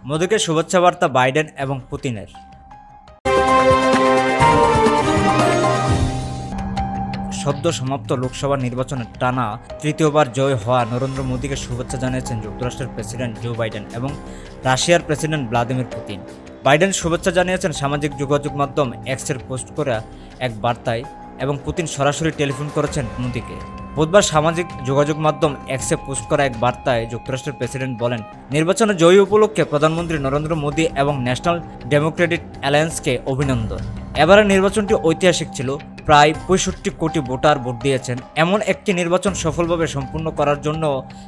মোদিকে শুভেচ্ছা বার্তা বাইডেন এবং পুতিনের। সদ্য সমাপ্ত লোকসভা নির্বাচনে টানা তৃতীয়বার জয় হওয়া নরেন্দ্র মোদিকে শুভেচ্ছা জানিয়েছেন যুক্তরাষ্ট্রের প্রেসিডেন্ট জো বাইডেন এবং রাশিয়ার প্রেসিডেন্ট ভ্লাদিমির পুতিন। বাইডেন শুভেচ্ছা জানিয়েছেন সামাজিক যোগাযোগ মাধ্যম এক্সের পোস্ট করা এক বার্তায় এবং পুতিন সরাসরি টেলিফোন করেছেন মোদিকে। বুধবার সামাজিক যোগাযোগ মাধ্যম এক্সে পোস্ট করা এক বার্তায় যুক্তরাষ্ট্রের প্রেসিডেন্ট বলেন, নির্বাচনে জয়ী উপলক্ষে প্রধানমন্ত্রী নরেন্দ্র মোদি এবং ন্যাশনাল ডেমোক্রেটিক অ্যালায়েন্সকে অভিনন্দন। এবারের নির্বাচনটি ঐতিহাসিক ছিল। প্রায় ৬৫ কোটি ভোটার ভোট দিয়েছেন। এমন একটি নির্বাচন সফলভাবে সম্পূর্ণ করার জন্য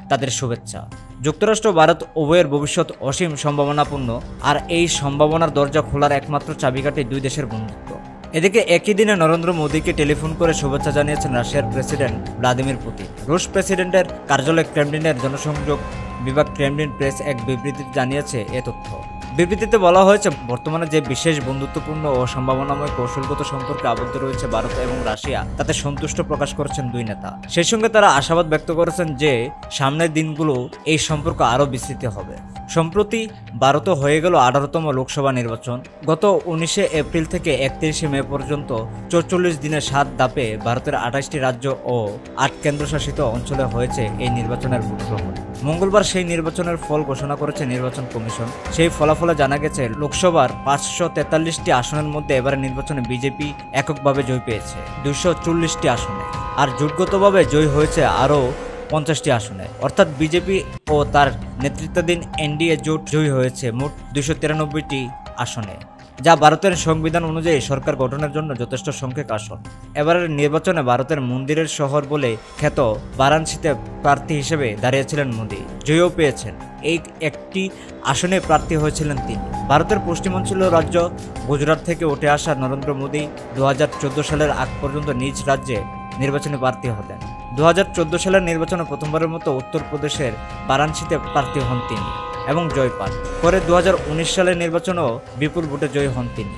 তাদের শুভেচ্ছা। যুক্তরাষ্ট্র ভারত উভয়ের ভবিষ্যৎ অসীম সম্ভাবনাপূর্ণ, আর এই সম্ভাবনার দরজা খোলার একমাত্র চাবিকাঠি দুই দেশের বন্ধুত্ব। এদিকে একই দিনে নরেন্দ্র মোদিকে টেলিফোন করে শুভেচ্ছা জানিয়েছেন রাশিয়ার প্রেসিডেন্ট ভ্লাদিমির পুতিন। রুশ প্রেসিডেন্টের কার্যালয় ক্রেমলিনের জনসংযোগ বিভাগ ক্রেমলিন প্রেস এক বিবৃতিতে জানিয়েছে এ তথ্য। বিবৃতিতে বলা হয়েছে, বর্তমানে যে বিশেষ বন্ধুত্বপূর্ণ ও সম্ভাবনাময় কৌশলগত সম্পর্কে আবদ্ধ রয়েছে ভারত এবং রাশিয়া, তাতে সন্তুষ্ট প্রকাশ করেছেন দুই নেতা। সেই সঙ্গে তারা আশাবাদ ব্যক্ত করেছেন যে সামনের দিনগুলো এই সম্পর্ক আরও বিস্তৃত হবে। সম্প্রতি ভারতে হয়ে গেল 18তম লোকসভা নির্বাচন। গত 19 এপ্রিল থেকে 31 মে পর্যন্ত 44 দিনের 7 ধাপে ভারতের 28টি রাজ্য ও 8 কেন্দ্রশাসিত অঞ্চলে হয়েছে এই নির্বাচনের ভোট গ্রহণ। মঙ্গলবার সেই নির্বাচনের ফল ঘোষণা করেছে নির্বাচন কমিশন। সেই ফলাফলে জানা গেছে, লোকসভার 543টি আসনের মধ্যে এবারে নির্বাচনে বিজেপি এককভাবে জয় পেয়েছে 240টি আসনে, আর জোটগতভাবে জয় হয়েছে আরও 50টি আসনে। অর্থাৎ বিজেপি ও তার নেতৃত্বাধীন এনডিএ জোট জয়ী হয়েছে মোট 293টি আসনে, যা ভারতের সংবিধান অনুযায়ী সরকার গঠনের জন্য যথেষ্ট সংখ্যক আসন। এবারের নির্বাচনে ভারতের মন্দিরের শহর বলে খ্যাত বারাণসীতে প্রার্থী হিসেবে দাঁড়িয়েছিলেন মোদি, জয়ও পেয়েছেন। এই একটি আসনে প্রার্থী হয়েছিলেন তিনি। ভারতের পশ্চিমাঞ্চলীয় রাজ্য গুজরাট থেকে উঠে আসা নরেন্দ্র মোদি 2014 সালের আগ পর্যন্ত নিজ রাজ্যে নির্বাচনে প্রার্থী হতেন। 2014 সালের নির্বাচনে প্রথমবারের মতো উত্তরপ্রদেশের বারাণসীতে প্রার্থী হন তিনি এবং জয় পান। পরে 2019 সালের নির্বাচনেও বিপুল ভোটে জয়ী হন তিনি।